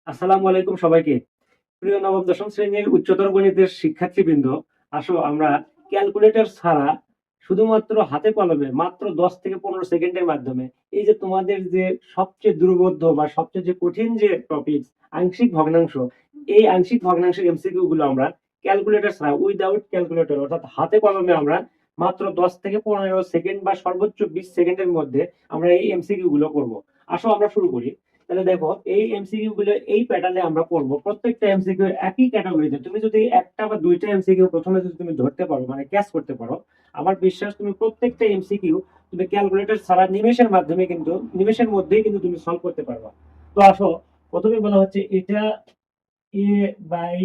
আসসালামু আলাইকুম সবাইকে। প্রিয় নবম দশম শ্রেণীর উচ্চতর গণিতের শিক্ষার্থীবৃন্দ, আসো আমরা ক্যালকুলেটর ছাড়া শুধুমাত্র হাতে কলমে মাত্র 10 থেকে 15 সেকেন্ডের মাধ্যমে এই যে তোমাদের যে সবচেয়ে দুর্বোধ্য বা সবচেয়ে যে কঠিন যে টপিক আংশিক ভগ্নাংশ, এই আংশিক ভগ্নাংশের এমসিকিউ গুলো আমরা ক্যালকুলেটর ছাড়া উইদাউট ক্যালকুলেটর অর্থাৎ হাতে কলমে আমরা মাত্র 10 থেকে 15 সেকেন্ড বা সর্বোচ্চ 20 সেকেন্ডের মধ্যে আমরা এই এমসিকিউ গুলো করবো। আসো আমরা শুরু করি। তাহলে দেখো, এই এমসিকিউ গুলো এই প্যাটার্নে আমরা করব। প্রত্যেকটা এমসিকিউ একই ক্যাটাগরিতে। তুমি যদি একটা বা দুইটা এমসিকিউ প্রথমে যদি তুমি ধরতে পারো, মানে ক্যাচ করতে পারো, আমার বিশ্বাস তুমি প্রত্যেকটা এমসিকিউ তুমি ক্যালকুলেটর ছাড়া নিমেষের মাধ্যমে কিন্তু নিমেষের মধ্যেই কিন্তু তুমি সলভ করতে পারবা। তো আসো, প্রথমে বলা হচ্ছে এটা A by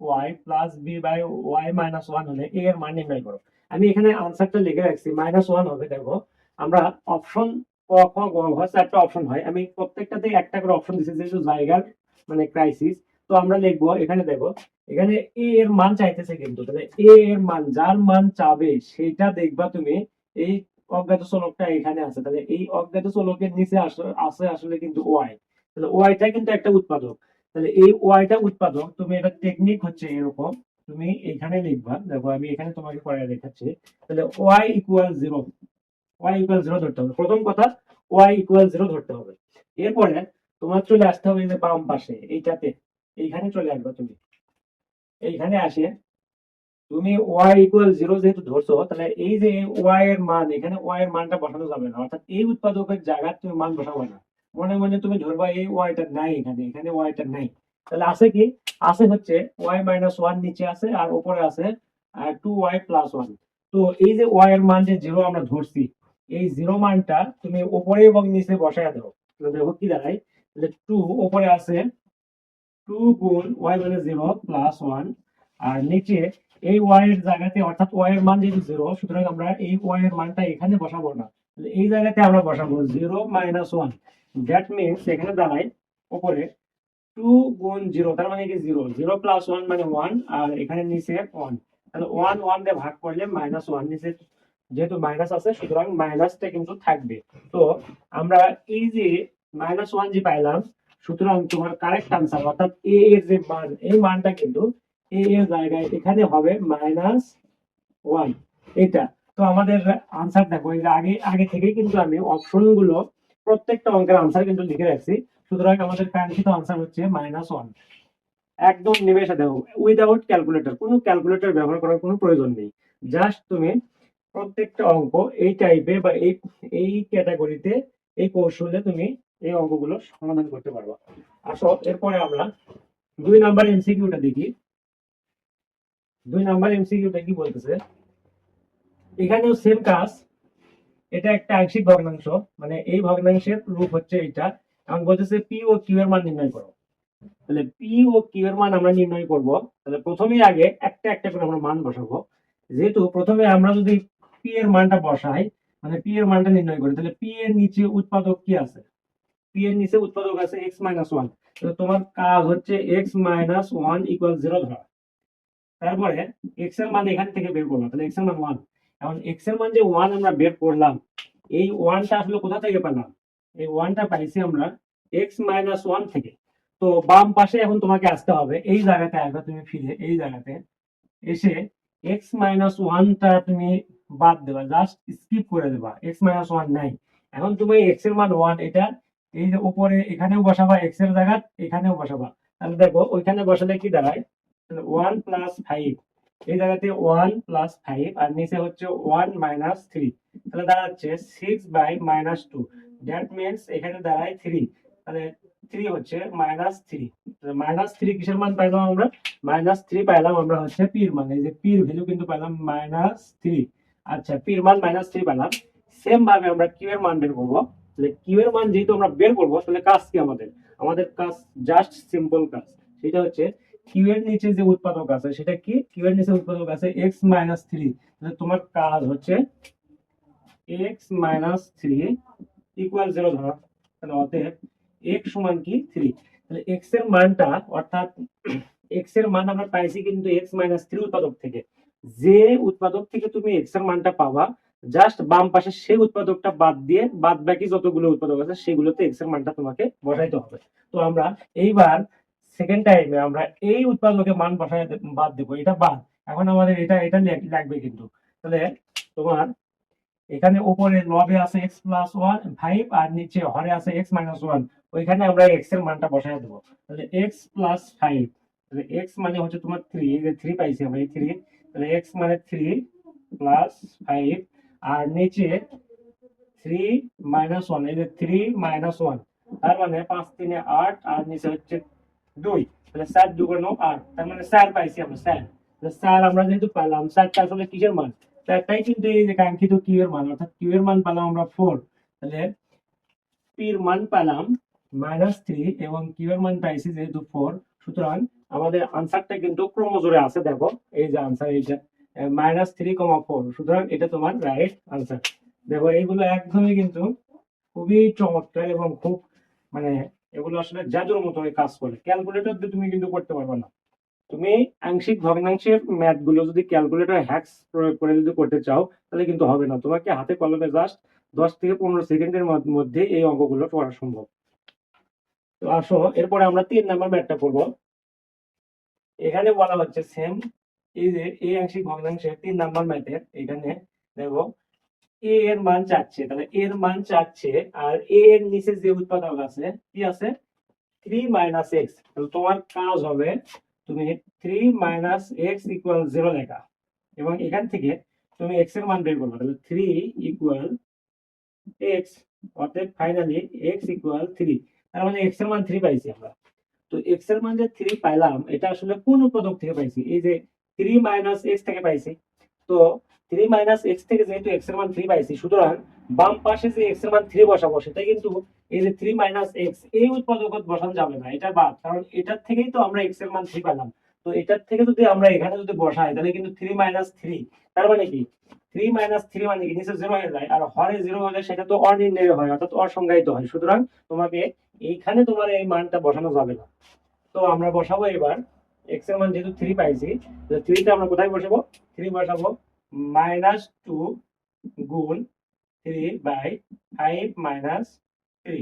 Y plus B by Y minus one হলে এ এর মান নির্ণয় করো। আমি এখানে আনসারটা লিখে রাখছি, -1 হবে। দেখো, আমরা অপশন ক খ গ ঘ চারটা অপশন হয়, আমি প্রত্যেকটাতে একটা করে অপশন দিচ্ছি যেহেতু জায়গার মানে ক্রাইসিস। তো আমরা লিখবো এখানে, দেখো এখানে এ এর মান চাইতেছে, কিন্তু তাহলে এ এর মান যার মান চাবে সেটা দেখবা তুমি। এই অজ্ঞাত চলকটা এখানে আছে, তাহলে এই অজ্ঞাত চলকের নিচে আছে আসলে কিন্তু ওয়াই। তাহলে ওয়াইটা কিন্তু একটা উৎপাদক। তাহলে এই ওয়াইটা উৎপাদক, তুমি এটা টেকনিক হচ্ছে এরকম, তুমি এখানে লিখবা। দেখো আমি এখানে তোমাকে করে দেখাচ্ছি। তাহলে y equal zero, y equal zero ধরতে হবে প্রথম কথা। ওয়াই ইকুয়াল জিরো ধরতে হবে। এরপরে তোমার চলে আসতে হবে এই যে বাম পাশে এইটাতে, এইখানে চলে আসবে তুমি। এইখানে আসে তুমি ওয়াই ইকুয়াল জিরো যেহেতু ধরছো, তাহলে এই যে ওয়াই এর মান, এখানে ওয়াই এর মানটা বসানো যাবে না, অর্থাৎ এই উৎপাদকের জায়গায় তুমি মান বসাবে না। মনে মনে তুমি ধরবা এই ওয়াইটা নাই, এখানে এখানে ওয়াইটা নাই। তাহলে আছে কি? আছে হচ্ছে ওয়াই মাইনাস ওয়ান নিচে আছে, আর উপরে আছে 2y+1। তো এই যে ওয়াই এর মান যে জিরো আমরা ধরছি, এই জিরো মানটা তুমি উপরে এবং নিচে বসায় দাও। তাহলে দেখো কি দাঁড়ায়। তাহলে টু উপরে আছে, 2 গুণ ওয়াই মানে জিরো প্লাস ওয়ান, আর নিচে এই ওয়াই এর জায়গাতে, অর্থাৎ ওয়াই এর মান যেহেতু জিরো, সুতরাং আমরা এই ওয়াই এর মানটা এখানে বসাবো না, এই জায়গাতে আমরা বসাবো 0-1। দ্যাট মিনস এখানে দাঁড়ায় উপরে 2 গুণ 0, তার মানে কি জিরো, 0+1 মানে ওয়ান, আর এখানে নিচে ওয়ান। তাহলে ওয়ান ওয়ান দিয়ে ভাগ করলে -1, নিচে যেহেতু মাইনাস আছে সুতরাং মাইনাসটা কিন্তু থাকবে। তো আমরা এই যে -1 যে পাইলাম, সুতরাং তোমার কারেক্ট আনসার অর্থাৎ এ এর যে মান, এই মানটা কিন্তু এ এর জায়গায় এখানে হবে -1 এটা। তো আমাদের আনসার দেখো, এই যে আগে আগে থেকে কিন্তু আমি অপশন গুলো প্রত্যেকটা অঙ্কের আনসার কিন্তু লিখে রাখছি। সুতরাং আমাদের কাঙ্ক্ষিত আনসার হচ্ছে -1। একদম নিমেষে দেবো, উইদাউট ক্যালকুলেটর, কোনো ক্যালকুলেটর ব্যবহার করার কোনো প্রয়োজন নেই। জাস্ট তুমি প্রত্যেকটা অঙ্ক এই টাইপে বা এই এই ক্যাটাগরিতে, এই কৌশলে তুমি এই অঙ্কগুলো সমাধান করতে পারবা। আসো এরপরে আমরা 2 নাম্বার এমসিকিউটা দেখি। 2 নাম্বার এমসিকিউটা কি বলতেছে, এখানেও সেম কাজ। এটা একটা আংশিক ভগ্নাংশ, মানে এই ভগ্নাংশের রূপ হচ্ছে এটা। এখন বলতেছে পি ও কিউ এর মান নির্ণয় করো। তাহলে পি ও কিউ এর মান আমরা নির্ণয় করব। তাহলে প্রথমেই আগে একটা একটা করে আমরা মান বসাবো। যেহেতু প্রথমে আমরা যদি পি এর মানটা বসাই, মানে পি এর মানটা নির্ণয় করি, তাহলে পি এর নিচে উৎপাদক কি আছে? পি এর নিচে উৎপাদক আছে x-1। তাহলে তোমার কাজ হচ্ছে x-1 ইকুয়াল 0 ধরা। তারপরে এক্স এর মান এখান থেকে বের করলাম, তাহলে এক্স এর মান 1। এখন এক্স এর মান যে 1 আমরা বের করলাম, এই 1টা আসলে কোথা থেকে পেলাম? এই 1টা পাইছি আমরা x-1 থেকে। তো বাম পাশে এখন তোমাকে আসতে হবে, এই জায়গাতে আসবে তুমি, ফিরে এই জায়গাতে এসে x-1টা তুমি বাদ দেবা, জাস্ট স্কিপ করে দেবা, x-1 নাই। এখন তুমি এক্স এর মান 1, এটা এই যে উপরে এখানেও বসাবা, এক্স এর জায়গা এখানেও বসাবা। তাহলে দেখো ওইখানে বসালে কি দাঁড়ায়, 1+5, এই জায়গাতে 1+5, আর নিচে হচ্ছে 1-3, তাহলে দাঁড়াচ্ছে 6/-2। দ্যাট মিনস এখানে দাঁড়ায় 3। তাহলে 3 হচ্ছে -3। -3 কিসের মান পাইলাম আমরা? -3 পাইলাম আমরা হচ্ছে পির মান, এই যে পির ভ্যালু কিন্তু পাইলাম -3। আচ্ছা, পির মান -3 পেলাম। সেম ভাবে আমরা কিউ এর মান বের করবো। তাহলে কিউ এর মান যেহেতু আমরা বের করবো, তাহলে কাজ কি আমাদের? আমাদের কাজ জাস্ট সিম্পল কাজ, সেটা হচ্ছে কিউ এর নিচে যে উৎপাদক আছে সেটা কি? কিউ এর নিচে উৎপাদক আছে x-3। তাহলে তোমার কাজ হচ্ছে x-3 ইকুয়াল 0 ধরা। তাহলে অতএব x সমান কি? 3। তাহলে x এর মানটা, অর্থাৎ x এর মান আমরা পাইছি কিন্তু x-3 উৎপাদক থেকে। যে উৎপাদক থেকে তুমি x এর মানটা পাবা, জাস্ট বাম পাশে সেই উৎপাদকটা বাদ দিয়ে বাদ বাকি যতগুলো উৎপাদক আছে সেগুলোতে এক্স এর মানটা তোমাকে বসাইতে হবে। তো আমরা এইবার সেকেন্ড টাইমে আমরা এই উৎপাদকের মান বসাই বাদ দেবো, এটা বাদ। এখন আমাদের এটা এটা লাগবে কিন্তু। তাহলে তোমার এখানে উপরে লবে আছে এক্স প্লাস ওয়ান ফাইভ আর নিচে হরে আছে এক্স মাইনাস ওয়ান, ওইখানে আমরা এক্স এর মানটা বসাই দেবো। তাহলে এক্স প্লাস ফাইভ, তাহলে এক্স মানে হচ্ছে তোমার থ্রি, এই যে থ্রি পাইছি আমরা এই থ্রি, তাহলে এক্স মানে থ্রি প্লাস ফাইভ আর নিচে থ্রি মাইনাস ওয়ান, এই যে থ্রি মাইনাস ওয়ান, তার মানে পাঁচ তিনে আট আর নিচে হচ্ছে দুই, তাহলে চার দুগুণ আট, তার মানে চার পাইছি আমরা চার। চার আমরা যেহেতু পেলাম, চারটা আসলে কিসের মান? চারটাই কিন্তু এই যে কাঙ্ক্ষিত কিউ এর মান, অর্থাৎ কিউ এর মান পেলাম আমরা ফোর। তাহলে পি এর মান পেলাম মাইনাস থ্রি এবং কিউ এর মান পাইছি যেহেতু ফোর, সুতরাং আমাদের আনসারটা কিন্তু ক্রমজোরে আছে। দেখো এই যে আনসার এইটা মাইনাস থ্রি কমা ফোর, সুতরাং এটা তোমার রাইট আনসার। দেখো এইগুলো একদমই কিন্তু খুবই চমৎকার এবং খুব মানে এগুলো আসলে জাদুর মতো কাজ করে, ক্যালকুলেটর দিয়ে তুমি কিন্তু করতে পারবে না। তুমি আংশিক ভগ্নাংশের ম্যাথ গুলো যদি ক্যালকুলেটর হ্যাক্স প্রয়োগ করে যদি করতে চাও তাহলে কিন্তু হবে না, তোমাকে হাতে কলমে জাস্ট 10 থেকে 15 সেকেন্ডের মধ্যে এই অঙ্কগুলো করা সম্ভব। তো আসো এরপরে আমরা 3 নাম্বার ম্যাথটা করব। এখানে বলা হচ্ছে সেম, এই যে এই আংশিক ভগ্নাংশের 3 নাম্বার ম্যাথের এখানে দেখো এ এর মান চাচ্ছে, তাহলে এর মান চাচ্ছে আর এ এর নিচে যে উৎপাদক আছে কি আছে থ্রি মাইনাস এক্স, তাহলে তোমার কাজ হবে তুমি three minus x equal zero লেখা এবং এখান থেকে তুমি এক্স এর মান বের করবে, তাহলে থ্রি ইকুয়াল এক্স, অতএব ফাইনালি এক্স ইকুয়াল থ্রি, তার মানে এক্স এর মান থ্রি পাইছি আমরা। তো এক্স এর মান যে থ্রি পাইলাম এটা আসলে কোন উৎপাদক থেকে পাইছি? এই যে থ্রি মাইনাস এক্স থেকে পাইছি। তো থ্রি মাইনাস এক্স থেকে যেহেতু এক্স এর মান থ্রি পাইছি, সুতরাং বাম পাশে যে এক্স এর মান থ্রি বসাবো সেটা কিন্তু এই যে থ্রি মাইনাস এক্স এই উৎপাদকত বসানো যাবে না, এটা বাদ, কারণ এটার থেকেই তো আমরা এক্স এর মান থ্রি পেলাম। তো এটার থেকে যদি আমরা এখানে যদি বসাই তাহলে কিন্তু থ্রি মাইনাস থ্রি, তার মানে কি থ্রি মাইনাস থ্রি মানে কি নিচে জিরো হয়ে যায়, আর হরে জিরো হলে সেটা তো অনির্ণয় হয়, অর্থাৎ অসংজ্ঞায়িত হয়, সুতরাং তোমাকে এইখানে তোমার এই মানটা বসানো যাবে না। তো আমরা বসাবো এবার এক্স এর মান যেহেতু থ্রি পাইছি, থ্রিটা আমরা কোথায় বসাবো? থ্রি বসাবো মাইনাস টু গুণ three by five minus three,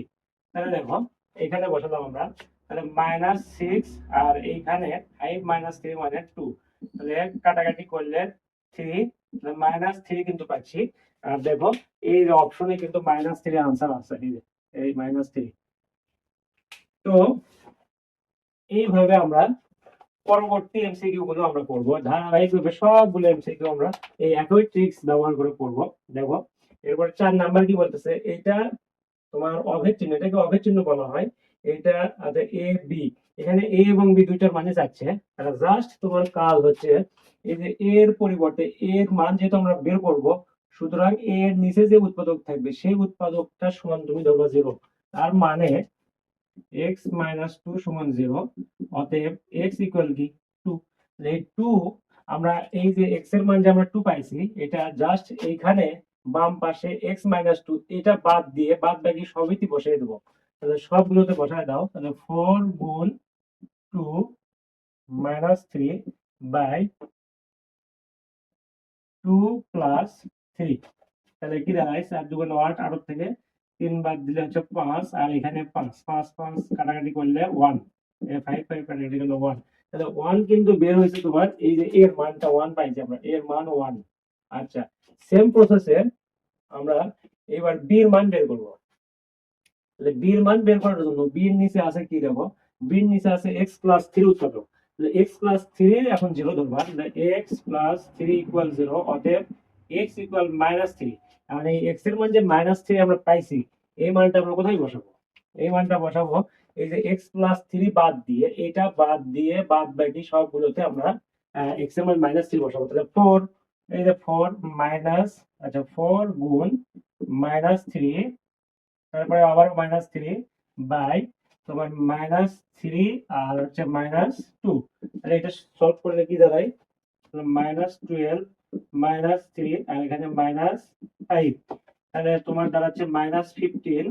তাহলে দেখো এখানে বসালাম আমরা, তাহলে মাইনাস সিক্স আর এইখানে ফাইভ মাইনাস থ্রি মানে টু, তাহলে কাটাকাটি করলে থ্রি, মাইনাস থ্রি কিন্তু পাচ্ছি। আর দেখো এই যে অপশনে কিন্তু মাইনাস থ্রি আনসার আছে, এই মাইনাস থ্রি। তো এইভাবে আমরা পরবর্তী এমসিকিউ গুলো আমরা করব, ধারাবাহিকভাবে সবগুলো এমসিকিউ আমরা এই একই ট্রিক্স ব্যবহার করে করব। দেখো এরপর 4 নাম্বার কি বলতেছে, এটা তোমার অভেদ চিহ্ন, এটাকে অভেদ চিহ্ন বলা হয়। এটা আছে এ বি, এখানে এ এবং বি দুইটার মানে যাচ্ছে, তাহলে জাস্ট তোমার কাজ হচ্ছে এই যে এর পরিবর্তে এর মান যেহেতু আমরা বের করব, সুতরাং এর নিচে যে উৎপাদক থাকবে সেই উৎপাদকটা সমান তুমি ধরবা জিরো, তার মানে x মাইনাস টু সমান জিরো, অতএব x ইকুয়াল কি টু। এই টু আমরা এই যে x এর মান যে আমরা টু পাইছি এটা জাস্ট এইখানে বাম পাশে x মাইনাস টু এটা বাদ দিয়ে বাদ বাকি সবইতে বসিয়ে দেবো, তাহলে সবগুলোতে বসায় দাও, তাহলে ফোর গুণ two minus three by two plus three, তাহলে কি দাঁড়ায় চার দুগুণ আট, আট থেকে তিন বাদ দিলে হচ্ছে পাঁচ, আর এখানে পাঁচ পাঁচ পাঁচ কাটাকাটি করলে ওয়ান, ফাইভ ফাইভ কাটাকাটি করলে ওয়ান, তাহলে ওয়ান কিন্তু বের হয়েছে তোমার, এই যে এর মানটা ওয়ান পাইছি আমরা, এর মান ওয়ান। আচ্ছা সেম প্রসেসে আমরা এবার বির মান বের করবো, তাহলে বির মান বের করার জন্য বির নিচে আছে কি দেখো, বির নিচে আছে এক্স প্লাস থ্রি উৎপাদক, এক্স প্লাস থ্রি এখন জিরো ধরবা, x plus three equal zero, অতএব এক্স ইকুয়াল মাইনাস থ্রি, মানে এই এক্স এর মান যে মাইনাস থ্রি আমরা পাইছি এই মানটা আমরা কোথায় বসাবো? এই মানটা বসাবো এই যে এক্স প্লাস থ্রি বাদ দিয়ে, এটা বাদ দিয়ে বাদ বাকি সবগুলোতে আমরা এক্স এর মান মাইনাস থ্রি বসাবো, তাহলে ফোর, এই যে ফোর মাইনাস, আচ্ছা ফোর গুণ মাইনাস থ্রি, তারপরে আবার মাইনাস থ্রি বাই তোমার মাইনাস থ্রি আর হচ্ছে মাইনাস টু, তাহলে এটা সলভ করলে কি দাঁড়ায় মাইনাস টুয়েলভ মাইনাস থ্রি আর এখানে মাইনাস ফাইভ, তাহলে তোমার দাঁড়াচ্ছে মাইনাস ফিফটিন,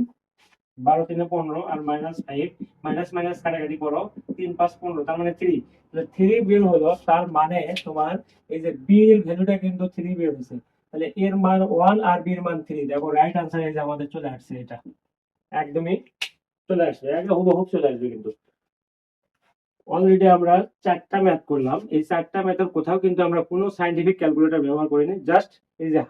বারো তিনে পনেরো আর মাইনাস ফাইভ, মাইনাস মাইনাস কাটাকাটি করো, তিন পাঁচ পনেরো, তার মানে থ্রি, তাহলে থ্রি বের হলো, তার মানে তোমার এই যে বি এর ভ্যালুটা কিন্তু থ্রি বের হয়েছে, তাহলে এর মান 1 আর বি এর মান 3। দেখো রাইট আনসার এই যে আমাদের চলে আসছে, এটা একদমই চলে আসবে, একদম হুবহু চলে আসবে। কিন্তু অলরেডি আমরা 4টা ম্যাথ করলাম, এই 4টা ম্যাথের কোথাও কিন্তু আমরা কোনো সায়েন্টিফিক ক্যালকুলেটর ব্যবহার করিনি, জাস্ট এই যে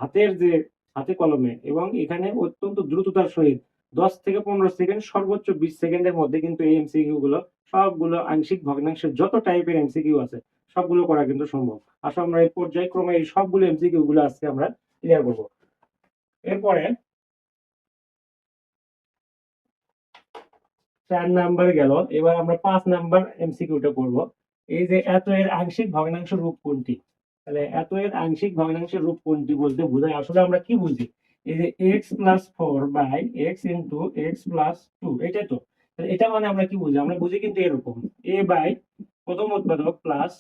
হাতে কলমে এবং এখানে অত্যন্ত দ্রুততার সহিত 10 থেকে 15 সেকেন্ড, সর্বোচ্চ 20 সেকেন্ডের মধ্যে কিন্তু এই এমসিকিউ গুলো সবগুলো আংশিক ভগ্নাংশের যত টাইপের এমসিকিউ আছে সবগুলো করা কিন্তু সম্ভব। আসলে আমরা এই পর্যায়ক্রমে এই সবগুলো এমসিকিউ গুলো আজকে আমরা ক্লিয়ার করবো। এরপরে 4 নাম্বার গেল, এবার আমরা 5 নাম্বার এমসিকিউটা করব। এই যে এত এর আংশিক ভগ্নাংশ রূপ কোনটি? তাহলে এত এর আংশিক ভগ্নাংশের রূপ কোনটি বলতে বোঝায় আসলে আমরা কি বুঝি? এই যে x plus 4 by x into x plus 2, এটাই তো। তাহলে এটা মানে আমরা কি বুঝি? আমরা বুঝি কিন্তু এরকম, a বাই প্রথম উৎপাদক plus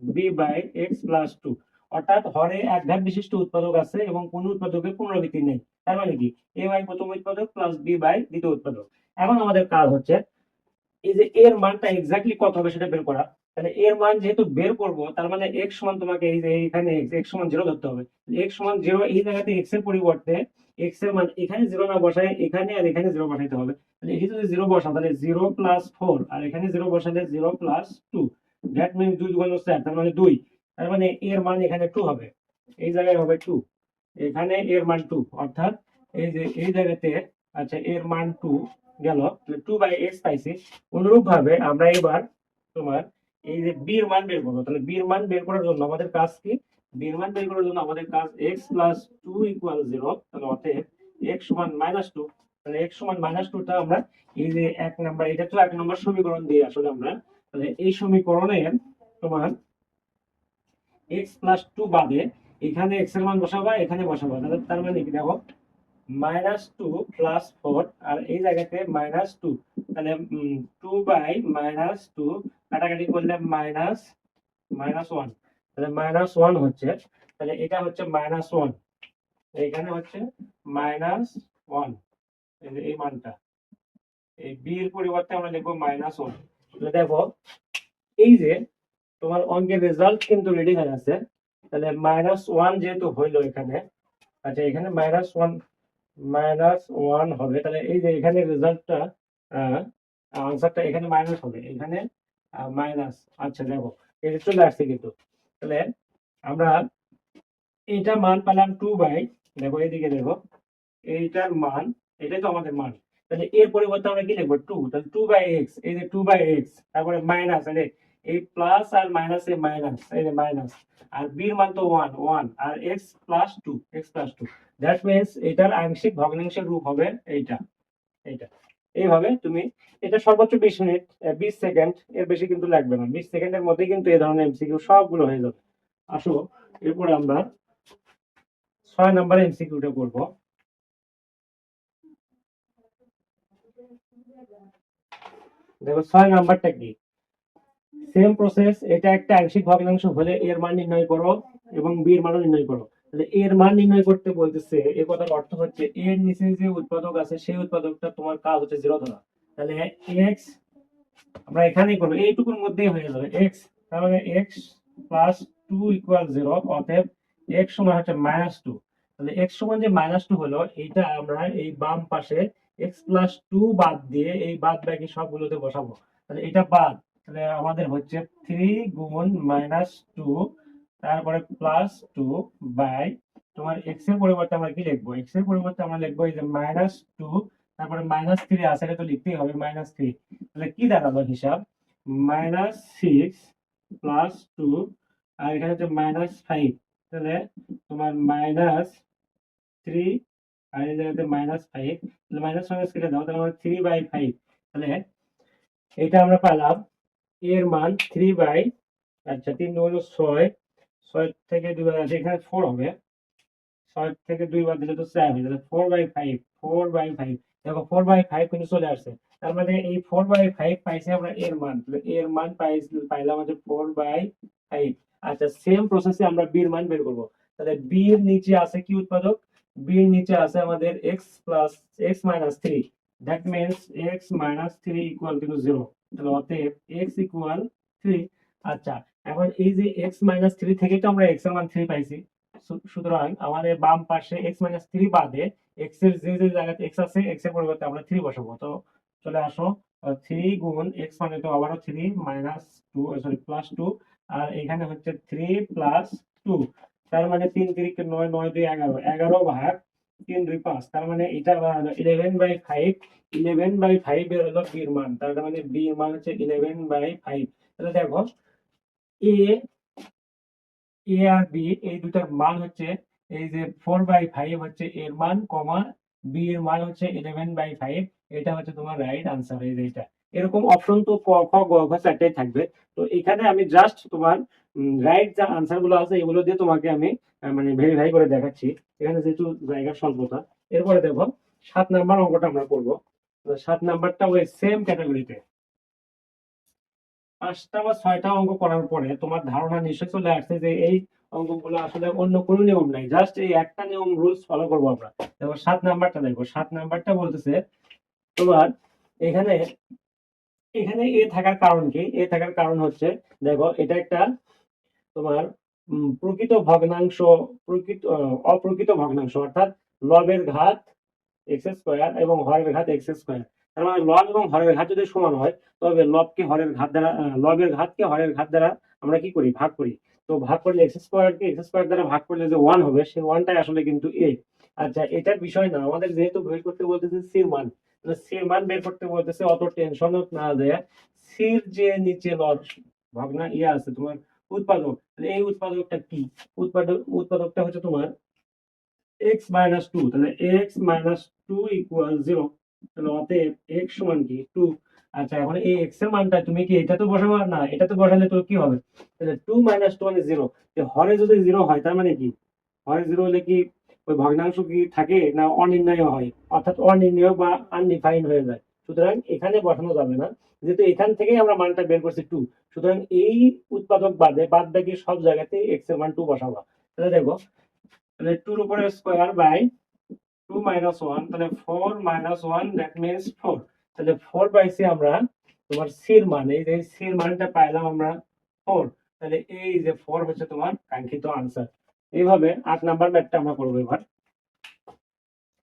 b by x plus 2, অর্থাৎ হরে এক ঘাত বিশিষ্ট উৎপাদক আছে এবং কোন উৎপাদকের পুনরাবৃত্তি নেই। তার মানে কি a বাই প্রথম উৎপাদক প্লাস b বাই দ্বিতীয় উৎপাদক। এখন আমাদের কাজ হচ্ছে এই যে এর মানটা এক্স্যাক্টলি কত হবে সেটা বের করা। তাহলে এর মান যেহেতু বের করব, তার মানে x সমান তোমাকে এই যে এখানে x সমান 0 ধরতে হবে। x সমান 0 এই জায়গাতে x এর পরিবর্তে x এর মান এখানে 0 না বসায় এখানে আর এখানে 0 বসাইতে হবে। তাহলে এখানে যদি 0 বসাও তাহলে 0 প্লাস 4 আর এখানে 0 বসালে 0 প্লাস 2, দ্যাট মিন্স 2 গুণ 4, তার মানে 2। তার মানে এর মান এখানে 2 হবে, এই জায়গায় হবে 2, এখানে এর মান 2, অর্থাৎ এই যে এই জায়গাতে, আচ্ছা এর মান 2 গেল, 2 বাই এক্স পাইছি। অনুরূপ ভাবে আমরা এবার তোমার এই যে বি এর মান বের করবো। তাহলে বি এর মান বের করার জন্য আমাদের কাজ কি? বি এর মান বের করার জন্য আমাদের কাজ x প্লাস 2 ইকুয়াল 0। তাহলে অতএব x সমান -2। তাহলে x সমান -2 টা আমরা এই যে এক নাম্বার, এটা তো এক নম্বর সমীকরণ দিয়ে আসলে আমরা, তাহলে এই সমীকরণের তোমার x প্লাস 2 বাদে এখানে x এর মান বসাবা, এখানে বসাবা। তাহলে তার মানে কি দেখো, -2 প্লাস 4 আর এই জায়গাতে -2, তাহলে 2 বাই -2 কাটাকাটি করলে -1, তাহলে -1 হচ্ছে, তাহলে এটা হচ্ছে -1, এখানে হচ্ছে -1, এই যে এই মানটা, এই b এর পরিবর্তে আমরা লিখবো -1। তাহলে দেখো এই যে তোমার অঙ্কের রেজাল্ট কিন্তু রেডি হয়ে আছে। তাহলে -1 যেহেতু হইলো এখানে, আচ্ছা এখানে -1 হবে, তাহলে এই যে এখানে রেজাল্টটা আনসারটা এখানে মাইনাস হবে, এখানে মাইনাস। আচ্ছা দেখো এই যে চলে আসছে কিন্তু। তাহলে আমরা এইটা মান পেলাম 2 বাই, দেখো এইদিকে দেখো এইটার মান, এটাই তো আমাদের মান। তাহলে এর পরিবর্তে আমরা কি লিখবো? 2, তাহলে 2 বাই এক্স, এই যে 2 বাই এক্স, তারপরে মাইনাস, তাহলে এই প্লাস আর মাইনাস এ মাইনাস, এই যে মাইনাস, আর বি এর মান তো 1 আর এক্স প্লাস 2, দ্যাট মিন্স এটার আংশিক ভগ্নাংশের রূপ হবে এইটা, এইটা। এইভাবে তুমি এটা সর্বোচ্চ 20 মিনিট 20 সেকেন্ড, এর বেশি কিন্তু লাগবে না, 20 সেকেন্ডের মধ্যে কিন্তু এই ধরনের এমসিকিউ সবগুলো হয়ে যাবে। আসো এরপর আমরা 6 নাম্বার এমসিকিউটা করব। দেখো 6 নাম্বারটা কি, সেম প্রসেস, এটা একটা আংশিক ভগ্নাংশ হলে এর মান নির্ণয় করো এবং বি এর মানও নির্ণয় করো। তাহলে এর মান নির্ণয় করতে বলতেছে, এই কথার অর্থ হচ্ছে এর নিচে যে উৎপাদক আছে সেই উৎপাদকটা তোমার কাজ হচ্ছে 0 ধরা। তাহলে x আমরা এখানেই করবো, এইটুকুর মধ্যেই হয়ে যাবে x, তার মানে x প্লাস 2 ইকুয়াল 0, অতএব x সমান হচ্ছে -2। তাহলে x সমান যে -2 হলো, এইটা আমরা এই বাম পাশে x প্লাস 2 বাদ দিয়ে এই বাদ বাকি সবগুলোতে বসাবো। তাহলে এটা বাদ, তাহলে আমাদের হচ্ছে 3 গুণ -2, তারপরে প্লাস 2 বাই তোমার x এর পরিবর্তে আমরা কি লিখবো? x এর পরিবর্তে আমরা লিখবো এই যে -2, তারপরে -3 আছে, এটা তো লিখতেই হবে -3। তাহলে কি দাঁড়ালো হিসাব? -6 প্লাস 2 আর এখানে হচ্ছে -5, তাহলে তোমার -3 আর এই জায়গাতে -5, তাহলে -5 কেটে দাও, তাহলে 3/5। তাহলে এটা আমরা পেলাম এর মান 3 বাই, আচ্ছা 3 গুণ 6, 6 থেকে 2 বাদ আছে, এখানে 4 হবে, 6 থেকে 2 বাদ দিলে তো 4 হয়ে যাবে, 4/5। দেখো 4/5 কিন্তু চলে আসছে, তার মানে এই 4/5 পাইছি আমরা এর মান। তাহলে এর মান পাইলাম হচ্ছে 4/5। আচ্ছা সেম প্রসেসে আমরা বি এর মান বের করব। তাহলে বি এর নিচে আছে কি উৎপাদক? বি এর নিচে আছে আমাদের x plus x minus 3, that means x minus 3 equal to 0। তাহলে অতএব x ইকুয়াল 3। আচ্ছা এখন এই যে x মাইনাস 3 থেকে তো আমরা x এর মান 3 পাইছি, সুতরাং আমাদের বাম পাশে এক্স মাইনাস থ্রি বাদে এক্স এর যে যে জায়গাতে এক্স আছে এক্স এর পরিবর্তে আমরা থ্রি বসাবো। তো চলে আসো, থ্রি গুণ এক্স মানে তো আবারও three minus two, sorry plus two, আর এখানে হচ্ছে থ্রি প্লাস টু, তার মানে তিন তিরিকে নয়, নয় দুই এগারো, এগারো ভাগ তিন দুই পাঁচ, তার মানে এটা 11/5, 11/5 এর হলো বির মান, তার মানে বির মান হচ্ছে 11/5। তাহলে দেখো এ এ আর বি এই দুটার মান হচ্ছে, এই যে 4/5 হচ্ছে এর মান, কমা বি এর মান হচ্ছে 11/5, এটা হচ্ছে তোমার রাইট আনসার। এই যে এটা এরকম অপশন তো ক খ গ ঘ চারটাই থাকবে। তো এখানে আমি জাস্ট তোমার রাইট যা আনসার গুলো আছে এগুলো দিয়ে তোমাকে আমি মানে ভেরিফাই করে দেখাচ্ছি, এখানে যেহেতু জায়গার স্বল্পতা। এরপরে দেখো 7 নাম্বার অঙ্কটা আমরা করবো। 7 নাম্বারটা ওই সেম ক্যাটাগরিতে 5টা বা 6টা অঙ্ক করার পরে তোমার ধারণা নিশ্চয় চলে আসছে যে এই অঙ্কগুলো আসলে অন্য কোনো নিয়ম নাই, জাস্ট এই একটা নিয়ম রুলস ফলো করবো আমরা। দেখো 7 নাম্বারটা দেখো, 7 নাম্বারটা বলতেছে তোমার এখানে এখানে এ থাকার কারণ কি, এ থাকার কারণ হচ্ছে দেখো এটা একটা তোমার প্রকৃত ভগ্নাংশ, অপ্রকৃত ভগ্নাংশ, অর্থাৎ লবের ঘাত এক্স স্কোয়ার এবং হরের ঘাত এক্স স্কোয়ার। তার মানে লব এবং হরের ঘাত যদি সমান হয় তবে লবকে হরের ঘাত দ্বারা লবের ঘাতকে হরের ঘাত দ্বারা আমরা কি করি, ভাগ করি। তো ভাগ করলে এক্স স্কোয়ারকে এক্স স্কোয়ার দ্বারা ভাগ করলে যে ওয়ান হবে, সেই ওয়ানটাই আসলে কিন্তু এ। আচ্ছা, এটার বিষয় না, আমাদের যেহেতু বের করতে বলতেছে সির মান, সির মান বের করতে বলতেছে, অত টেনশন না দেয়। সির যে নিচে লব ভাগনা ইয়ে আছে তোমার উৎপাদক, তাহলে এই উৎপাদকটা কি, উৎপাদকটা হচ্ছে তোমার x মাইনাস টু, তাহলে x minus two equal zero, তাহলে অতএব x সমান কি টু। আচ্ছা, এখন এই x এর মানটা তুমি কি এটা তো বসাবো না, এটা তো বসালে তো কি হবে, তাহলে টু মাইনাস টু মানে জিরো। হরে যদি জিরো হয় তার মানে কি, হরে জিরো হলে কি ওই ভগ্নাংশ কি থাকে না অনির্ণয় হয়, অর্থাৎ অনির্ণয় বা আনডিফাইন হয়ে যায়। সুতরাং এখানে বসানো যাবে না, যেহেতু এখান থেকেই আমরা মানটা বের করছি টু। সুতরাং এই উৎপাদক বাদে বাদ বাকি সব জায়গাতে x এর মান টু বসাবো। তাহলে দেখো, তাহলে টুর উপরে square by two minus one, তাহলে four minus one, that means four. তাহলে ফোর পাইছি আমরা তোমার সির মান, এই যে সির মানটা পাইলাম আমরা ফোর, তাহলে এই যে ফোর হচ্ছে তোমার কাঙ্ক্ষিত আনসার। এইভাবে 8 নাম্বার ম্যাথটা আমরা করবো এবার।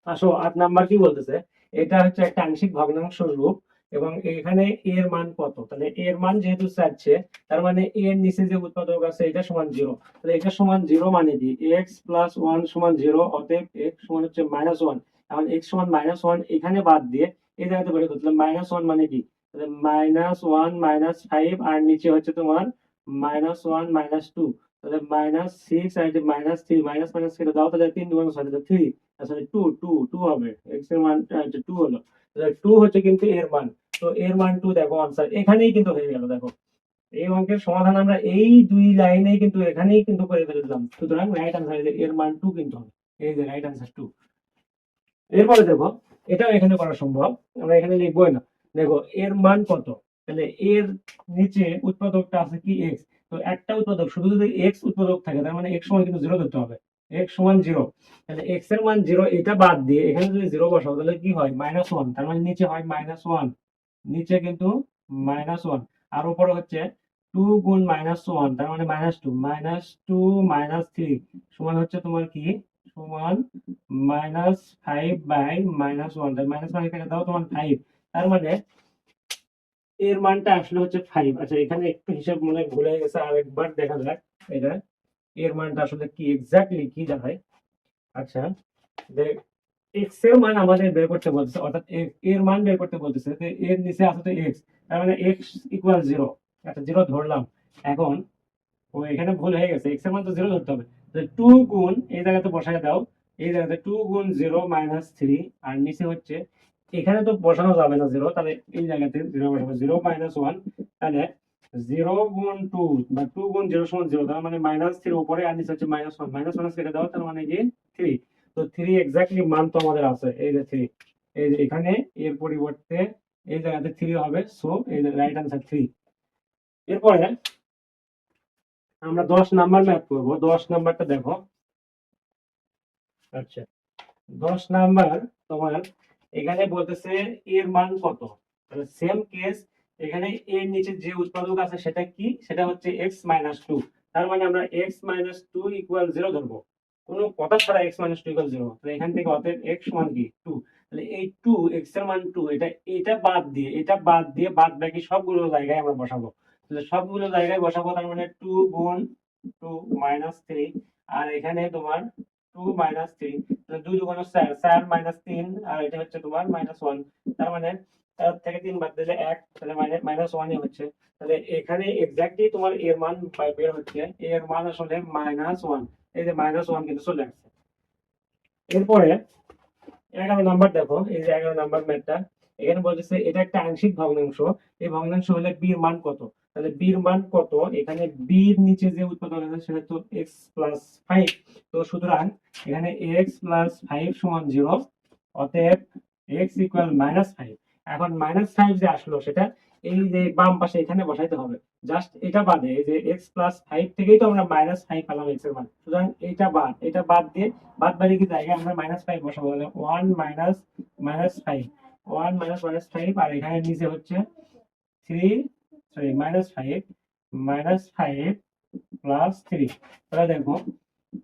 আসো 8 নাম্বার কি বলতেছে, এটা হচ্ছে একটা আংশিক ভগ্নাংশ রূপ এবং এখানে এর মান কত, তাহলে এর মান যেহেতু চাচ্ছে তার মানে এর নিচে যে উৎপাদক আছে এটা সমান জিরো, তাহলে এটা সমান জিরো মানে কি এক্স প্লাস ওয়ান সমান জিরো, অতএব এক্স সমান হচ্ছে মাইনাস ওয়ান। এখন এক্স সমান মাইনাস ওয়ান এখানে বাদ দিয়ে এই জায়গাতে বসে, তাহলে মাইনাস ওয়ান মানে কি, তাহলে মাইনাস ওয়ান মাইনাস ফাইভ, আর নিচে হচ্ছে তোমার মাইনাস ওয়ান মাইনাস টু, তাহলে মাইনাস সিক্স, আর মাইনাস থ্রি, মাইনাস মাইনাস কেটে দাও, তাহলে তিন দুগুণ ছয়, তাহলে থ্রি, আসলে টু টু টু হবে, এক্স এর মান টু হলো, টু হচ্ছে কিন্তু এর মান। তো এর মান টু, দেখো আনসার এখানেই কিন্তু হয়ে গেল। দেখো এই অঙ্কের সমাধান আমরা এই দুই লাইনেই কিন্তু এখানেই কিন্তু করে ফেলে দিলাম, সুতরাং রাইট আনসার এর মান টু কিন্তু হবে, এই যে রাইট আনসার টু। এরপরে দেখো এটাও এখানে করা সম্ভব, আমরা এখানে লিখবোই না। দেখো এর মান কত, তাহলে এর নিচে উৎপাদকটা আছে কি এক্স, তো একটা উৎপাদক শুধু যদি এক্স উৎপাদক থাকে তার মানে এক্স সমান কিন্তু জিরো ধরতে হবে, এক্স সমান জিরো। তাহলে এক্স এর মান জিরো, এটা বাদ দিয়ে এখানে যদি জিরো বসাও তাহলে কি হয় মাইনাস ওয়ান, তার মানে নিচে হয় মাইনাস ওয়ান, নিচে কিন্তু মাইনাস ওয়ান, আর উপরে হচ্ছে টু গুণ মাইনাস ওয়ান, তার মানে minus two, minus two minus three সমান হচ্ছে তোমার কি, সমান minus five by minus one, minus মানে কেটে দাও তোমার ফাইভ, তার মানে এর মানটা আসলে হচ্ছে ফাইভ। আচ্ছা, এখানে একটু হিসাব মনে হয় ভুলে গেছে, আরেকবার দেখা যাক এটা এর মানটা আসলে কি এক্স্যাক্টলি কি দাঁড়ায়। আচ্ছা, দেখ এক্স এর মান আমাদের বের করতে বলতেছে, অর্থাৎ এর মান বের করতে বলতেছে, তো এর নিচে আছে তো এক্স, তার মানে এক্স ইকুয়াল জিরো। আচ্ছা, জিরো ধরলাম। এখন ও এখানে ভুল হয়ে গেছে, এক্স এর মান তো জিরো ধরতে হবে, টু গুণ এই জায়গাতে বসায় দাও, এই জায়গাতে টু গুণ জিরো মাইনাস থ্রি, আর নিচে হচ্ছে এখানে তো বসানো যাবে না জিরো, তাহলে এই জায়গাতে জিরো বসাবো, জিরো মাইনাস ওয়ান, তাহলে জিরো গুণ টু বা টু গুণ জিরো সমান জিরো, তার মানে মাইনাস থ্রি উপরে, আর নিচে হচ্ছে মাইনাস ওয়ান, মাইনাস মাইনাস কেটে দাও, তার মানে কি থ্রি। তো থ্রি এক্স্যাক্টলি মান তো আমাদের আছে, এই যে থ্রি, এই যে এখানে এর পরিবর্তে এই জায়গাতে থ্রি হবে, সো এই যে রাইট আনসার থ্রি। এরপরে আমরা 10 নাম্বার ম্যাথ করবো। 10 নাম্বারটা দেখো। আচ্ছা, 10 নাম্বার তোমার এখানে বলতেছে এর মান কত, তাহলে সেম কেস, এখানে এর নিচে যে উৎপাদক আছে সেটা কি, সেটা হচ্ছে এক্স মাইনাস টু, তার মানে আমরা x minus two equal zero ধরবো। কোনো কথা ছাড়া x minus two equal zero, তাহলে এখান থেকে অতএব x সমান কি টু। তাহলে এই টু x এর মান টু, এটা বাদ দিয়ে বাদ বাকি সবগুলো জায়গায় আমরা বসাবো। তাহলে সবগুলো জায়গায় বসাবো, তার মানে টু গুণ টু মাইনাস থ্রি, আর এখানে তোমার টু মাইনাস থ্রি, তাহলে দুই দুগুণ চার, চার মাইনাস তিন, আর এটা হচ্ছে তোমার মাইনাস ওয়ান। তার মানে তার থেকে তিন বাদ দিলে এক, তাহলে মাইনাস ওয়ানই হচ্ছে। তাহলে এখানে এক্স্যাক্টলি তোমার এর মান বের হচ্ছে, এর মান আসলে মাইনাস ওয়ান। এই যে মাইনাস ওয়ান কিন্তু চলে আসছে। এরপরে 11 নাম্বার দেখো, এই যে 11 নাম্বার ম্যাথটা, এখানে বলতেছে এটা একটা আংশিক ভগ্নাংশ, এই ভগ্নাংশ হলে বি এর মান কত। তাহলে বি এর মান কত, এখানে বি এর নিচে যে উৎপাদক আছে সেটা তো এক্স প্লাস ফাইভ। তো সুতরাং এখানে এক্স প্লাস ফাইভ সমান জিরো, অতএব এক্স ইকুয়াল মাইনাস ফাইভ। এখন মাইনাস ফাইভ যে আসলো সেটা এই যে বাম পাশে এখানে বসাইতে হবে। জাস্ট এটা বাদে, এই যে এক্স প্লাস ফাইভ থেকেই তো আমরা মাইনাস ফাইভ পেলাম এক্স এর মান, সুতরাং এটা বাদ দিয়ে বাদ বাকি কি জায়গায় আমরা মাইনাস ফাইভ বসাবো। তাহলে one minus minus five, one minus minus five, আর এখানে নিচে হচ্ছে three, sorry minus five plus three. তাহলে দেখো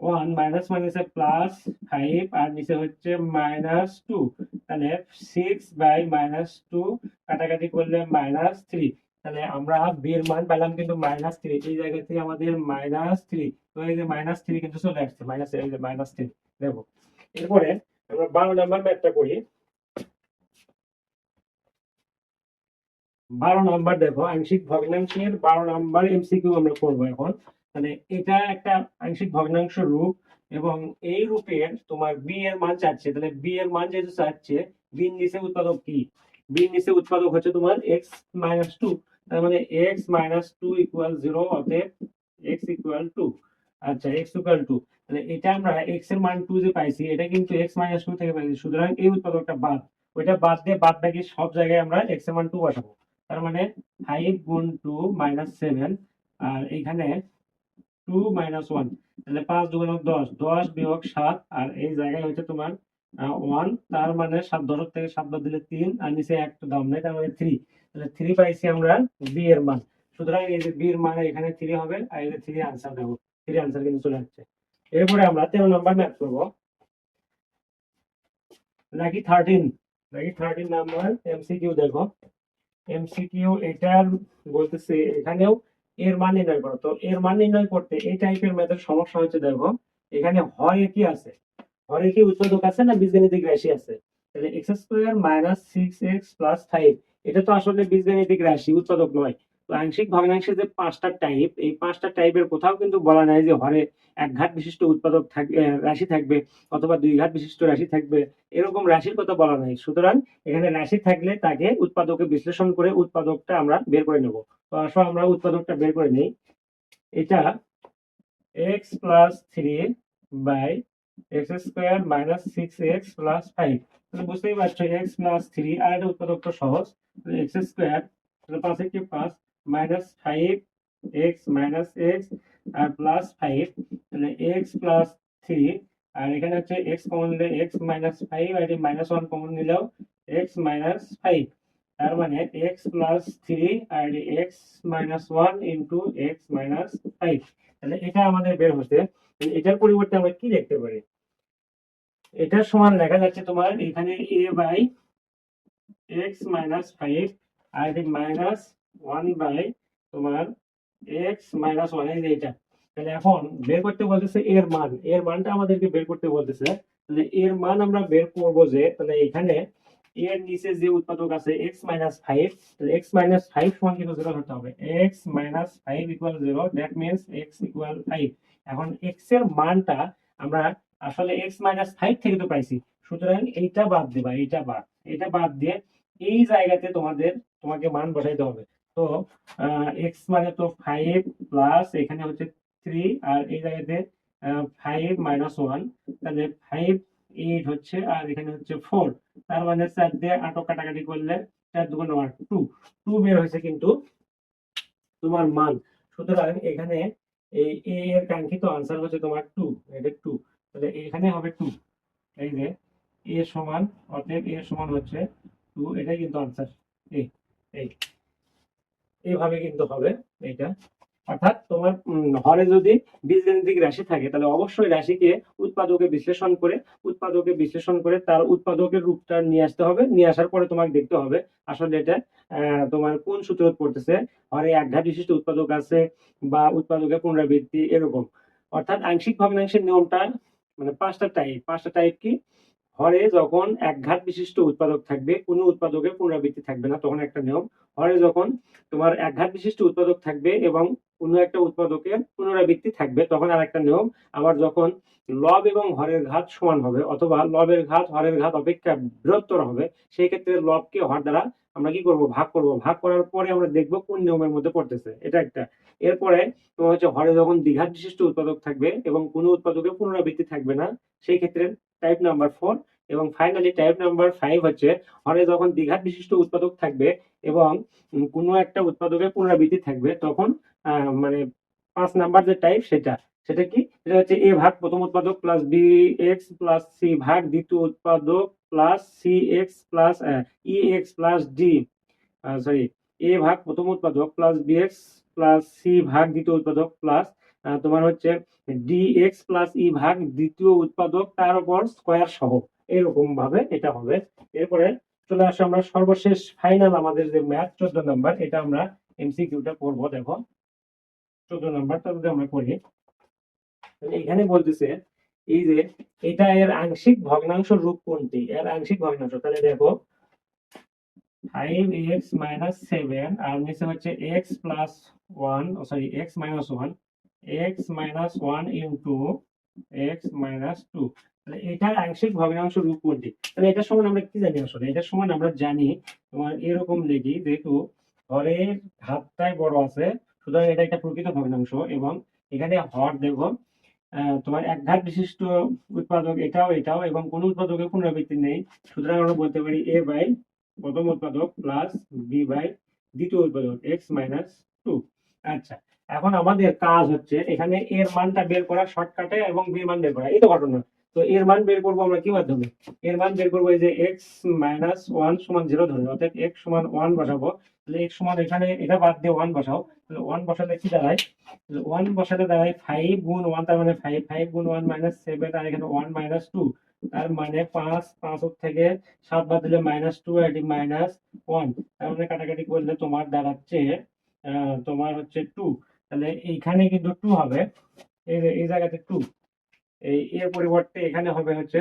ওয়ান মাইনাস মাইনাসে প্লাস ফাইভ, আর নিচে হচ্ছে মাইনাস টু, তাহলে সিক্স বাই মাইনাস টু, কাটাকাটি করলে মাইনাস থ্রি। তাহলে আমরা বি এর মান পেলাম কিন্তু মাইনাস থ্রি, এই জায়গা থেকে আমাদের মাইনাস থ্রি। তো এই যে মাইনাস থ্রি কিন্তু চলে আসছে, মাইনাস এই যে মাইনাস থ্রি। দেখো এরপরে আমরা 12 নাম্বার ম্যাথটা করি। 12 নাম্বার দেখো, আংশিক ভগ্নাংশের 12 নাম্বার এমসিকিউ আমরা করবো এখন। মানে এটা একটা আংশিক ভগ্নাংশ রূপ, এবং এই রূপের তোমার বি এর মান চাচ্ছে। তাহলে বি এর মান যেহেতু চাচ্ছে, বি এর নিচে উৎপাদক কি, বি এর নিচে উৎপাদক হচ্ছে তোমার এক্স মাইনাস টু। তার মানে x minus two equal zero, অতএব এক্স ইকুয়াল টু। আচ্ছা, এক্স ইকুয়াল টু, তাহলে এটা আমরা এক্স এর মান টু যে পাইছি, এটা কিন্তু এক্স মাইনাস টু থেকে পাইছি, সুতরাং এই উৎপাদকটা বাদ, ওইটা বাদ দিয়ে বাদ বাকি সব জায়গায় আমরা এক্স এর মান টু বসাবো। তার মানে ফাইভ গুণ টু মাইনাস সেভেন, আর এখানে টু মাইনাস ওয়ান, তাহলে পাঁচ দুগুণ দশ, দশ বিয়োগ সাত, আর এই জায়গায় হচ্ছে তোমার ওয়ান। তার মানে সাত দশক থেকে সাত বাদ দিলে তিন, আর নিচে একটা দাম নেই, তার মানে থ্রি। তাহলে থ্রি পাইছি আমরা বি এর মান, সুতরাং এই যে বি এর মান এখানে থ্রি হবে, আর এই যে থ্রি আনসার দেবো, থ্রি আনসার কিন্তু চলে আসছে। এরপরে আমরা 13 নাম্বার ম্যাথ করবো, নাকি 13 নাম্বার এমসিকিউ দেখো। এমসিকিউ এটার বলতেছে এখানেও এর মান নির্ণয় করো। তো এর মান নির্ণয় করতে এই টাইপের ম্যাথের সমস্যা হচ্ছে, দেখো এখানে হরে কি আছে, হরে কি উৎপাদক আছে না বীজগাণিতিক রাশি আছে। তাহলে x square minus six x plus five, এটা তো আসলে বীজগাণিতিক রাশি, উৎপাদক নয়। তো আংশিক ভগ্নাংশের যে পাঁচটা টাইপ, এই পাঁচটা টাইপের কোথাও কিন্তু বলা নাই যে হরে এক ঘাত বিশিষ্ট উৎপাদক থাকবে, রাশি থাকবে, অথবা দুই ঘাত বিশিষ্ট রাশি থাকবে, এরকম রাশির কথা বলা নাই। সুতরাং এখানে রাশি থাকলে তাকে উৎপাদকে বিশ্লেষণ করে উৎপাদকটা আমরা বের করে নেব। তো আসো আমরা উৎপাদকটা বের করে নিই। এটা x plus three by x square minus six x plus five. তাহলে বুঝতেই পারছো এক্স প্লাস থ্রি, আর এটা উৎপাদকটা সহজ, এক্স স্কোয়ার, তাহলে পাঁচ একে পাঁচ, minus five X minus X, আর প্লাস ফাইভ, তাহলে এক্স প্লাস থ্রি, আর এখানে হচ্ছে এক্স কমন নিলে এক্স মাইনাস ফাইভ, আর এটি মাইনাস ওয়ান কমন নিলেও এক্স মাইনাস ফাইভ। তার মানে এক্স প্লাস থ্রি আর X minus one into X minus five. তাহলে এটা আমাদের বের হচ্ছে। এটার পরিবর্তে আমরা কি লিখতে পারি, এটার সমান লেখা যাচ্ছে তোমার এখানে এ বাই এক্স মাইনাস ফাইভ, আর এটি মাইনাস ওয়ান বাই তোমার এক্স মাইনাস ওয়ান, এই যে এটা। তাহলে এখন বের করতে বলতেছে এর মান, এর মানটা আমাদেরকে বের করতে বলতেছে। তাহলে এর মান আমরা বের করবো যে, তাহলে এখানে এর নিচে যে উৎপাদক আছে এক্স মাইনাস ফাইভ, তাহলে এক্স মাইনাস ফাইভ সমান কিন্তু জিরো ধরতে হবে, x minus five equal zero, that means x equal five. এখন এক্স এর মানটা আমরা আসলে এক্স মাইনাস ফাইভ থেকে তো পাইছি, সুতরাং এইটা বাদ দেবা, এটা বাদ দিয়ে এই জায়গাতে তোমাকে মান বসাইতে হবে। তো এক্স মানে তো ফাইভ প্লাস এখানে হচ্ছে থ্রি, আর এই জায়গাতে ফাইভ মাইনাস ওয়ান, তাহলে ফাইভ এইট হচ্ছে, আর এখানে হচ্ছে ফোর। তার মানে চার দিয়ে আটক কাটাকাটি করলে চার দুগুণ আট, টু, টু বের হয়েছে কিন্তু তোমার মান। সুতরাং এখানে এই এ এর কাঙ্ক্ষিত আনসার হচ্ছে তোমার টু, এটা টু। তাহলে এখানে হবে টু, এই যে এ সমান, অতএব এ সমান হচ্ছে টু, এটাই কিন্তু আনসার। এই এই এইভাবে কিন্তু হবে এটা। অর্থাৎ তোমার হরে যদি বীজগাণিতিক রাশি থাকে তাহলে অবশ্যই রাশিকে উৎপাদকে বিশ্লেষণ করে তার উৎপাদকের রূপটা নিয়ে আসতে হবে। নিয়ে আসার পরে তোমাকে দেখতে হবে আসলে এটা তোমার কোন সূত্র পড়তেছে, হরে একঘাত বিশিষ্ট উৎপাদক আছে বা উৎপাদকের পুনরাবৃত্তি এরকম। অর্থাৎ আংশিক ভগ্নাংশের নিয়মটা মানে পাঁচটা টাইপ কি, হরে যখন একঘাত বিশিষ্ট উৎপাদক থাকবে, কোনো উৎপাদকের পুনরাবৃত্তি থাকবে না তখন একটা নিয়ম। হরে যখন তোমার একঘাত বিশিষ্ট উৎপাদক থাকবে এবং কোনো একটা উৎপাদকের পুনরাবৃত্তি থাকবে তখন আর একটা নিয়ম। আবার যখন লব এবং হরের ঘাত সমান হবে অথবা লবের ঘাত হরের ঘাত অপেক্ষা বৃহত্তর হবে, সেই ক্ষেত্রে লবকে হর দ্বারা আমরা কি করব, ভাগ করব। ভাগ করার পরে আমরা দেখব কোন নিয়মের মধ্যে পড়তেছে, এটা একটা। এরপরে তোমার হচ্ছে হরে যখন দ্বিঘাত বিশিষ্ট উৎপাদক থাকবে এবং কোনো উৎপাদকের পুনরাবৃত্তি থাকবে না, সেই ক্ষেত্রে টাইপ নাম্বার 4। এবং ফাইনালি টাইপ নাম্বার 5 হচ্ছে হরে যখন দ্বিঘাত বিশিষ্ট উৎপাদক থাকবে এবং কোনো একটা উৎপাদকের পুনরাবৃত্তি থাকবে তখন মানে 5 নাম্বার যে টাইপ সেটা কি, এটা হচ্ছে এ ভাগ প্রথম উৎপাদক plus b x plus c ভাগ দ্বিতীয় উৎপাদক plus c x plus e x plus d, sorry, a ভাগ প্রথম উৎপাদক plus b x plus c ভাগ দ্বিতীয় উৎপাদক প্লাস তোমার হচ্ছে ডি এক্স প্লাস ই ভাগ দ্বিতীয় উৎপাদক তার উপর স্কোয়ার সহ, এরকম ভাবে এটা হবে। এরপরে চলে আসে আমরা সর্বশেষ ফাইনাল আমাদের যে ম্যাথ 14 নাম্বার, এটা আমরা এমসিকিউটা করবো। দেখো 14 নাম্বারটা যদি আমরা করি, এখানে বলতেছে এই যে এটা এর আংশিক ভগ্নাংশ রূপ কোনটি, এর আংশিক ভগ্নাংশ। তাহলে দেখো 5x minus 7 আর নিচে হচ্ছে x plus 1, sorry x minus 1, x minus 1 into x minus 2। তাহলে এটার আংশিক ভগ্নাংশ রূপ কোনটি? তাহলে এটার সমান আমরা কি জানি, আসলে এটার সমান আমরা জানি তোমার এরকম লিখি, যেহেতু হরের ঘাতটাই বড় আছে সুতরাং এটা একটা প্রকৃত ভগ্নাংশ এবং এখানে হর দেখো তোমার একঘাত বিশিষ্ট উৎপাদক এটাও এবং কোন উৎপাদকের পুনরাবৃত্তি নেই, সুতরাং আমরা বলতে পারি a বাই প্রথম উৎপাদক প্লাস বি বাই দ্বিতীয় উৎপাদক x মাইনাস 2। আচ্ছা, এখন আমাদের কাজ হচ্ছে এখানে এর মানটা বের করা শর্টকাটে এবং বি মান বের করা, এই তো ঘটনা। তো এর মান বের করবো আমরা কি মাধ্যমে, এর মান বের করবো এই যে x মাইনাস 1 সমান 0 ধরে, অর্থাৎ x সমান 1 বসাবো। তাহলে x সমান এখানে এটা বাদ দিয়ে 1 বসাও, তাহলে 1 বসালে কি দাঁড়ায়, 1 বসালে দাঁড়ায় 5 গুণ 1, তার মানে 5 গুণ 1 মাইনাস 7, আর এখানে 1 মাইনাস 2, তার মানে 5 থেকে 7 বাদ দিলে মাইনাস 2, এটি মাইনাস 1, তার মানে কাটাকাটি করলে তোমার দাঁড়াচ্ছে তোমার হচ্ছে 2। তাহলে এইখানে কিন্তু 2 হবে, এই জায়গাতে 2, এর পরিবর্তে এখানে হবে হচ্ছে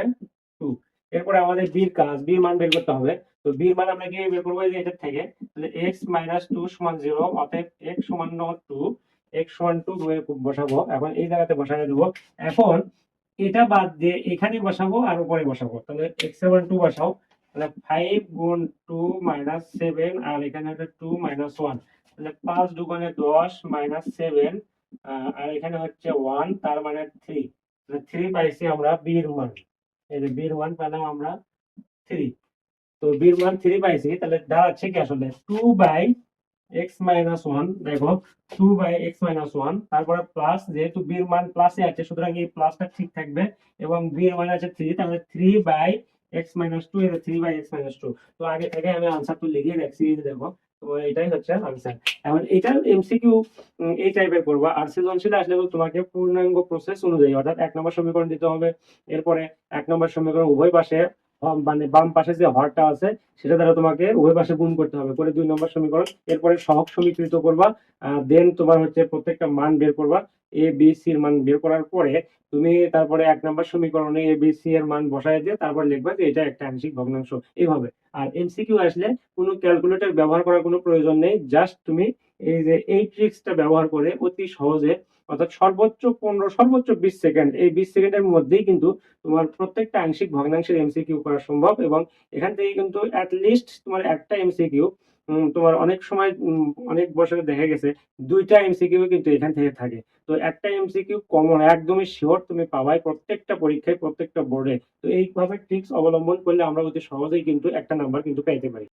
2। এরপরে আমাদের বির কাজ, বির মান বের করতে হবে। তো বির মান আমরা কিভাবে বের করবো, এই যে এটা থেকে, তাহলে x মাইনাস 2 সমান 0, অতএব x সমান 2, x সমান 2 বসাবো, এখন এই জায়গাতে বসায় দেবো। এখন এটা বাদ দিয়ে এখানে বসাবো আর উপরে বসাবো, তাহলে x সমান 2 বসাও, তাহলে 5 গুণ 2 মাইনাস 7, আর এখানে হচ্ছে 2 মাইনাস 1, তাহলে 5 দুগুণে 10 মাইনাস 7, আর এখানে হচ্ছে 1, তার মানে 3, 3 পাইছি আমরা বীর মান, এই যে বীর মান পেলাম আমরা 3। তো বীর মান 3 পাইছি, তাহলে দাঁড়াচ্ছে কি আসলে 2 বাই x মাইনাস 1, দেখো 2 বাই x মাইনাস 1, তারপরে প্লাস, যেহেতু বীর মান প্লাসে আছে সুতরাং এই প্লাসটা ঠিক থাকবে এবং বীর মান আছে 3, তাহলে 3 বাই x মাইনাস 2, এটা 3 বাই x মাইনাস 2। তো আগে থেকে আমি আনসার তো লিখে রাখছি, এই দেখো, তো এটাই হচ্ছে আনসার। এখন এটা এমসিকিউ এই টাইপের করবা, আর সৃজনশীল আসলে তো তোমাকে পূর্ণাঙ্গ প্রসেস অনুযায়ী, অর্থাৎ 1 নম্বর সমীকরণ দিতে হবে, এরপরে 1 নম্বর সমীকরণ উভয় পাশে মানে বাম পাশে যে হরটা আছে সেটা দ্বারা তোমাকে উভয় পাশে গুণ করতে হবে, করে 2 নম্বর সমীকরণ, এরপরে সহগ সমীকৃত করবা, দেন তোমার হচ্ছে প্রত্যেকটা মান বের করবা, এ বি সি এর মান বের করার পরে তুমি তারপরে 1 নম্বর সমীকরণে এ বি সি এর মান বসায় দিয়ে তারপর লিখবা যে এটা একটা আংশিক ভগ্নাংশ, এইভাবে। আর এমসিকিউ আসলে কোনো ক্যালকুলেটর ব্যবহার করার কোনো প্রয়োজন নেই, জাস্ট তুমি এই যে এই ট্রিক্সটা ব্যবহার করে অতি সহজে, অর্থাৎ সর্বোচ্চ 15 সর্বোচ্চ 20 সেকেন্ড, এই 20 সেকেন্ডের মধ্যেই কিন্তু তোমার প্রত্যেকটা আংশিক ভগ্নাংশের এমসিকিউ করা সম্ভব। এবং এখান থেকে কিন্তু অ্যাট লিস্ট তোমার একটা এমসিকিউ তোমার অনেক সময় অনেক বছরে দেখা গেছে 2টা এমসিকিউ কিন্তু এখান থেকে থাকে। তো একটা এমসিকিউ কমন একদমই শিওর তুমি পাবাই প্রত্যেকটা পরীক্ষায় প্রত্যেকটা বোর্ডে। তো এইভাবে ট্রিক্স অবলম্বন করলে আমরা অতি সহজেই কিন্তু একটা নাম্বার কিন্তু পেতে পারি।